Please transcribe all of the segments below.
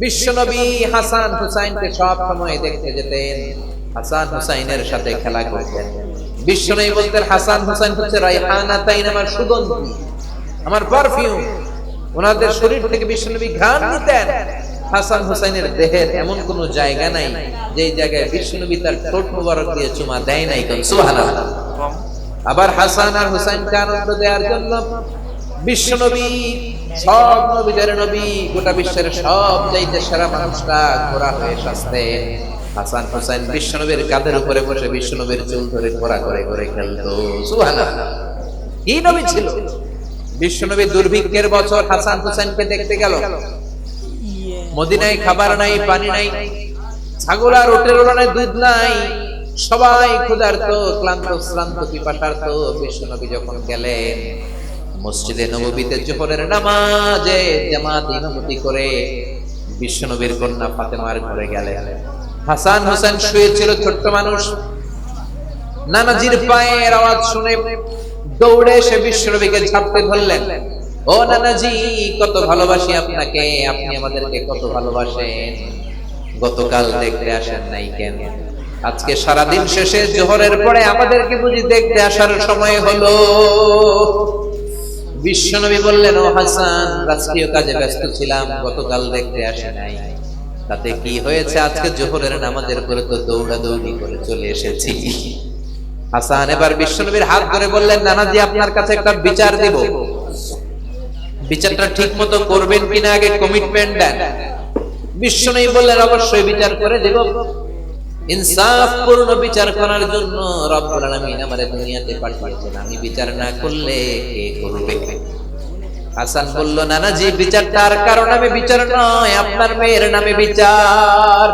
বিশ্বনবী হাসান হুসাইনকে সব সময় দেখতে যেতেন, হাসান হুসাইনের সাথে খেলা করতেন। বিশ্বনবী বলতেন হাসান হুসাইন হচ্ছে রাইহানাতাইন, আমার সুগন্ধি, আমার পারফিউম। ওনাদের শরীর থেকে বিশ্বনবী ঘ্রাণ নিতেন। হাসান হুসাইনের দেহের এমন কোন জায়গা নাই যে জায়গায় বিশ্বনবী তার ঠোঁট মোবারক দিয়ে চুমা দেয় নাই। সুবহানাল্লাহ। আবার হাসান আর হুসাইনকে আনন্দ দেওয়ার জন্য বিশ্বনবী, সব নবীদের নবী, গোটা বিশ্বের সব চাইতে সেরা মানুষটা ঘোড়া হয়ে আসতেন। হাসান হুসাইন বিশ্বনবীর কাঁধের উপরে বসে বিশ্বনবীর চুল ধরে ঘোড়া করে করে খেলতো। সুবহানাল্লাহ। কি নবী ছিল! বিশ্বনবী দুর্ভিক্ষের বছর হাসান হুসাইনকে দেখতে গেল। মদিনায় খাবার নাই, পানি নাই, ছাগল আর উটের ওলানে দুধ নাই, সবাই ক্ষুধার্ত, ক্লান্ত, শ্রান্ত, পিপাসার্ত। বিশ্বনবী যখন গেলেন মসজিদে নববীতে জোহরের নামাজে জামাত ইমামতি করে বিশ্বনবীর কন্যা ফাতেমার ঘরে গেলেন। হাসান হুসাইন শুয়ে ছিল, ছোট্ট মানুষ। নানাজির পায়ের আওয়াজ শুনে দৌড়ে এসে বিশ্বনবীকে ঝাপটে ধরলেন। ও নানাজি, কত ভালোবাসি আপনাকে, আপনি আমাদেরকে কত ভালোবাসেন। গতকাল দেখতে আসেন নাই কেন? আজকে সারাদিন শেষে জোহরের পরে আমাদেরকে বুঝি দেখতে আসার সময় হলো? বিশ্বনবী বললেন, ও হাসান, রাষ্ট্রীয় কাজে ব্যস্ত ছিলাম, গতকাল দেখতে আসে নাই। তাতে কি হয়েছে? আজকে জোহরের নামাজের পরে তো দৌড়াদৌড়ি করে চলে এসেছি। হাসান এবার বিশ্বনবীর হাত ধরে বললেন, নানাজি, আপনার কাছে একটা বিচার দিব, বিচারটা ঠিক মতো করবেন কিনা আগে কমিটমেন্ট দেন। বিশ্বনবী বললেন, অবশ্যই বিচার করে দেব। ইনসাফপূর্ণ বিচার করার জন্য রব্বুল আলামিন আমাদের দুনিয়াতে পাঠিয়েছেন, আমি বিচার না করলে কে করবে? হাসান বলল, নানাজি, বিচারটা আর কারো নামে বিচার নয়, আপনার মেয়ের নামে বিচার,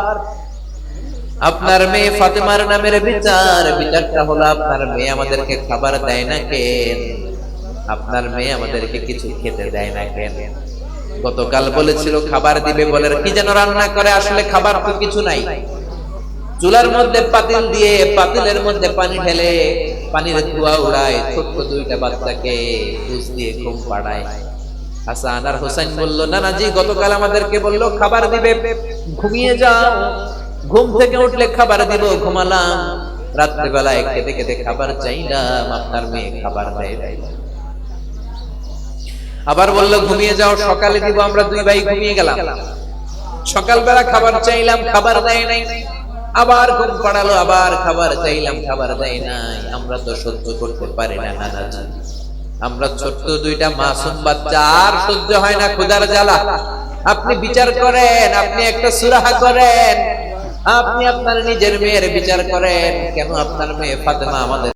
আপনার মেয়ে ফাতেমার নামের বিচার। বিচারটা হলো আপনার মেয়ে আমাদেরকে খাবার দেয় না কেন? আপনার মেয়ে আমাদেরকে কিছু খেতে দেয় না কেন? গতকাল বলেছিল খাবার দিবে, বলে কি যেন রান্না করে, আসলে খাবার তো কিছু নাই। চুলার মধ্যে পাতিল দিয়ে পাতিলের মধ্যে পানি ঢেলে পানির ধোঁয়া উড়ায়, ছোট্ট দুইটা বাচ্চাকে দুধ দিয়ে ঘুম পাড়ায়। হাসান আর হুসাইন বলল, নানাজি, গতকাল আমাদেরকে বললো খাবার দিবে, ঘুমিয়ে যাও, ঘুম থেকে উঠলে খাবার দিব, ঘুমালাম। রাত্রিবেলায় খেতে খেতে খাবার চাইলাম, আপনার মেয়ে খাবার দেয় নাই। আবার বললো ঘুমিয়ে যাও, সকালে দিব, আমরা দুই ভাই ঘুমিয়ে গেলাম। সকালবেলা খাবার চাইলাম, খাবার দেয় নাই। আবার ঘুম পাড়ালো, আবার খাবার চাইলাম, খাবার দেয় নাই। আমরা তো সহ্য করতে পারি না নানাজি, আমরা ছোট্ট দুইটা মাসুম বাচ্চা, আর সহ্য হয় না ক্ষুধার জ্বালা। আপনি বিচার করেন, আপনি একটা সুরাহা করেন, আপনি আপনার নিজের মেয়ের বিচার করেন। কেন আপনার মেয়ে ফাতেমা আমাদের